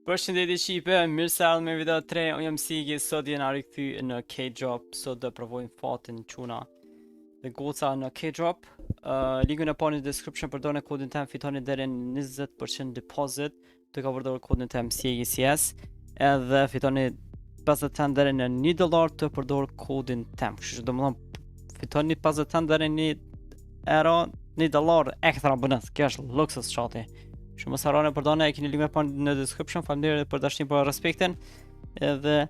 Përshëndetje Shqipe, mirë se ardhë me video 3, unë jam Sigi, sot jena rikëthy në K-Drop, sot dhe provojmë fatin quna dhe goca në K-Drop. Linkun e pani në description, përdojnë kodin tem, fitoni deri në 20% deposit, të ka përdojnë kodin tem Sigi CS, edhe fitoni 50 deri në $1 të përdojnë kodin tem, kështu që do më thonë fitoni 50 deri në $1 ekstra bonus, kjo është luksus shati. Që mos harroni përdojnë, e keni link me pa në description, faleminderit për dashnin për respektin, edhe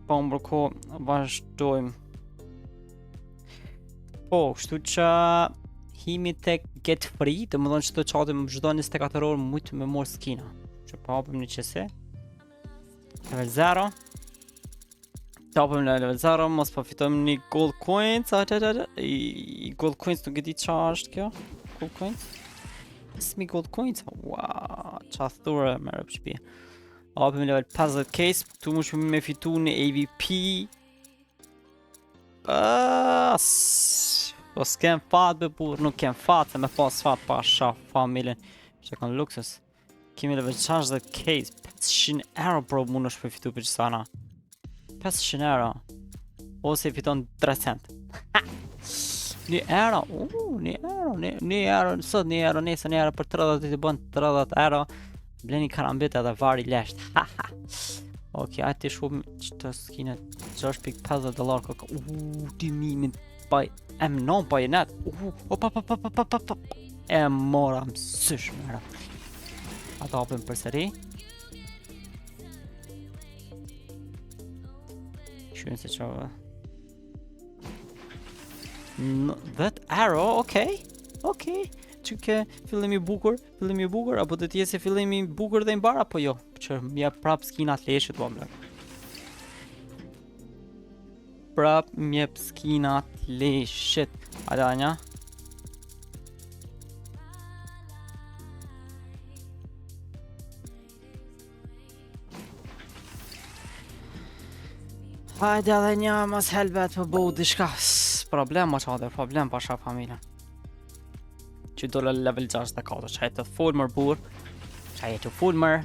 pa unë bërko vazhdojmë. Po, kështu që himi tek get free, dhe më thonë që të qatim çdo 24 orë mujtë me morë skina. Që pa hapim një qësi. Level 0. Të hapim në level 0, mos pa fitojmë një gold coins, i gold coins nuk e di qa është kjo, gold coins. Smi gold coins, wow, qa thurë me rëpë shpje. Hapim level 50 case, tu mu shme me fitu në AVP. Po s'kem fat be burr, nuk kem fat, se me pas fat pa shaf familjen. Që kanë luksus. Kemi level 60 case, 500 euro bro mu në shme fitu për qësana. 500 euro. Ose i fiton 3 cent. Një euro, një euro, sot një euro, nesër një euro, për 30 të bën 30 euro, bleni karambit edhe vari lesht. Ok, ajti shumë qëtë skinet, $6.50 koka, ti mimin baj, M9 bajonet, e mora mësysh mëra. Ata hapim për sëri. Shuin se qove. 10 euro, okej. Që ke fillimi bukur, apo të tjesi fillimi bukur dhe imbar, apo jo? Që mja prap skinat leshit, po mlek. Prap mjep skinat leshit. Hajde anja. Hajde edhe një, mas helbet për bëhu dishka. Problem ma qader, problem pa shaf familja. Që dole level 64, që jetë fullmer bur. Që jetë fullmer.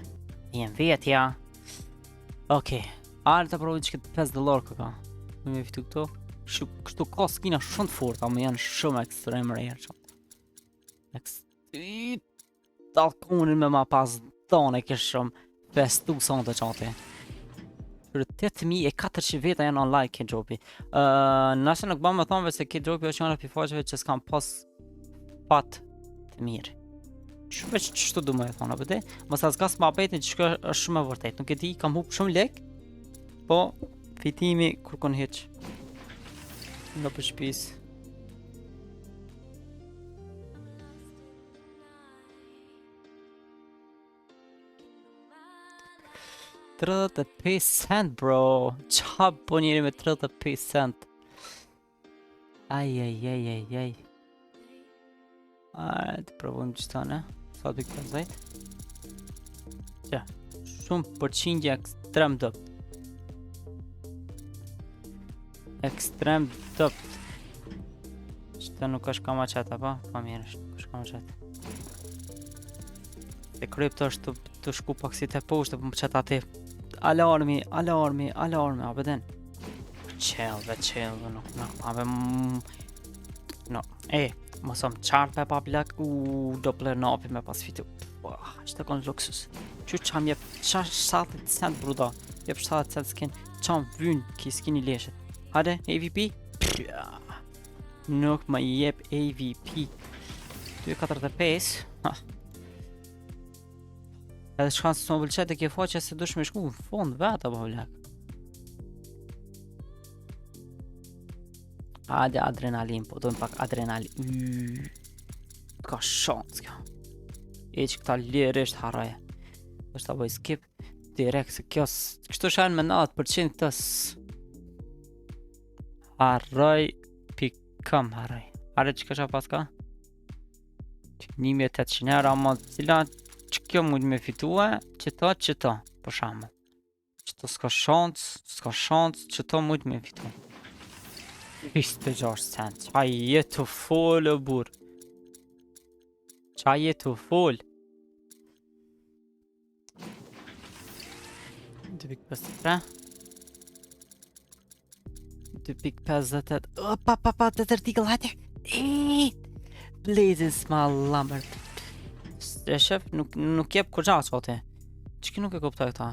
Jem vetja. Okej, arë të provin që këtë $5 këka. Me fitu këto. Kështu ka skina shumë të fort, ama janë shumë ekstrem rare qatë. Dalkonin me ma pas done kështë shumë festu sonë të qatë. 8400 veta janë online K-Dropi. Nëse nuk bëmë me thonëve se K-Dropi është janë për faqeve që s'kam pas fat të mirë. Veç qështu du me e thonë, apëte? Mësa s'ka s'ma betin që shko është shumë e vërtet. Nuk e di, kam hup shumë lek, po fitimi kur kon heq. Nga për shpis. $35 bro, qa po njeri me 35 cent. Aj. Të provojmë qëta ne, sa të këtë zajt. Qa, shumë përqindje ekstrem dëpt. Qëta nuk është ka ma qeta pa? Pa mirë është, nuk është ka ma qeta. Se krypto është të shku pak si të poshtë, për më qeta ti. Alarmi, apo den. Qelve, nuk, abe no, mësëm qartë pe pa plak, do pler napi me pas fitu. Qëtë konë luksus. Që qam jep 70 cent bruda, jep 70 cent skin, qam vynë ki skin i leshët. Hade, AVP? Nuk ma jep AVP. 2.45, edhe shkanë se s'ma vëlqet e kje faqe se dush me shku në fond vetë, apo vëllak. Hajde adrenalin, po dojmë pak adrenalin. Ka shansë kjo. E që këta lirisht haraje. është ta bëj skip direkt se kjo kështu shanë me 90% tës. Harroj pikëm harroj. Harroj që kësha paska? 1800 euro, ama cila që kjo mund me fitue, që to, për shambë. Që to s'ka shancë, që to mund me fitue. 26 cent, qa jetu full o burë. Qa jetu full. 2.53 2.58 pa, të tërtikull, hajde! Blazing small lumber. E shef, nuk jep kur gjatë që ati. Që nuk e kuptoj këta?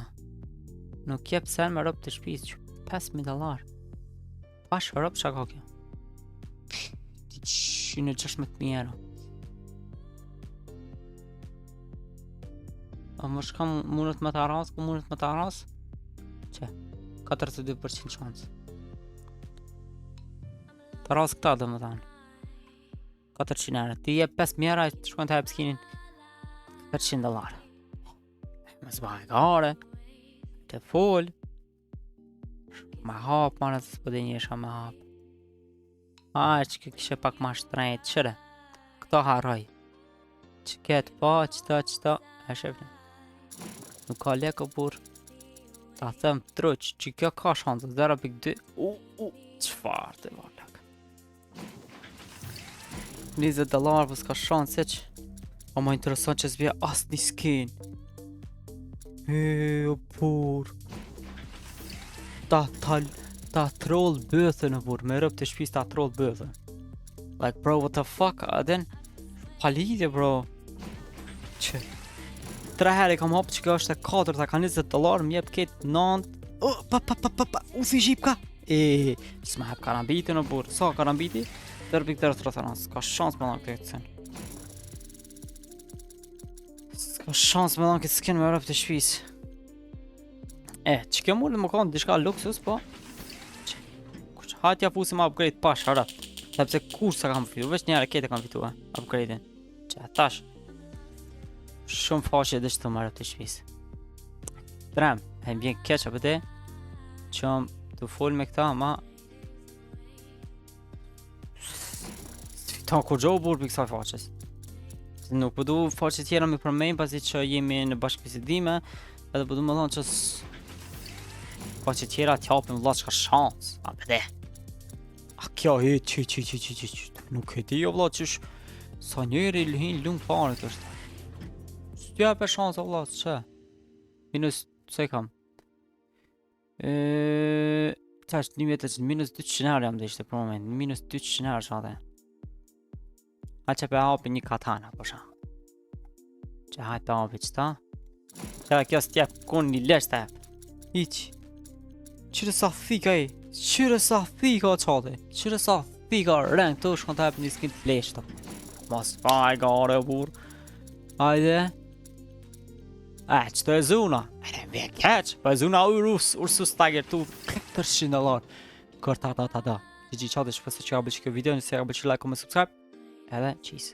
Nuk jep sen me rob të shpis që $5,000. Pash rob që ka kjo? 116,000 €. A më shka mundet me të arras, ku mundet me të arras? Që? 42% shansë. Të arras këta dhe më thanë. 400 €. Ti je 5,000 €, të shkojnë të hep skinin $400. Më zbaj gare. Të full. Ma hap, ma në të s'po dhe njësha me hap. Që kështë pak ma shtrejt, qëre. Këto haroj. Që ketë pa, qëta, e shëfni. Nuk ka leko burë. Ta them truq, që kjo ka shansë, 0.2. Qfar të valak. $20 për s'ka shansë që. O ma interesant që s'bje as një skin. O burë. Ta troll bëthë në burë, me rëp të shpis ta troll bëthë. Like bro, what the fuck, adin? Palidje bro. Që 3 herë kam hapë që kjo është e 4, ta ka $20, më jep ketë 9. U si shqip ka? S'ma hep karambiti në burë. Sa karambiti? 0.03, s'ka shans me dhanë këtë sen. S'ka shans me dhanë këtë skin me rëp të shpis. Që kjo mund më kanë dishka luksus, po? Hajtë ja fusim upgrade pash, harat. Sepse kur sa kam fitu, veç njëre kete kam fitu, upgrade-in. Që tash. Shumë faqe dhe që të marrë të shpis. Drem, e mbjen keqa për te. Që të full me këta, ma... Ta kur gjohë burë për kësa faqes. Nuk përdu faqe tjera me përmejnë, pasi që jemi në bashkëpisedime, edhe përdu më thonë që faqe tjera t'japim vla që ka shansë, a për te. A kjo nuk e ti o vla qësh sa njëri lëhin lëng pare të është. S'tja për shansë o vla që? Minus, se kam? Qa është një vjetë që minus 200 € jam dhe ishte për moment, minus 200 € që ate. A që për hapi një katana për shamë. Që hajtë për hapi qëta. Që dhe kjo s'tjep kun një lesh të jep. Iqë. Qyre sa thika e? Qyre sa thika qate? Qyre sa thika reng të shkon të hep një skin të lesh të. Mos faj gare burë. Ajde. Që të e zuna. E me keq. Po e zuna ursus tiger tu $400. Kër ta. Që qate që pëse që ka bëqë kjo video, nëse ka bëqë like, comment, subscribe. Edhe, cheese.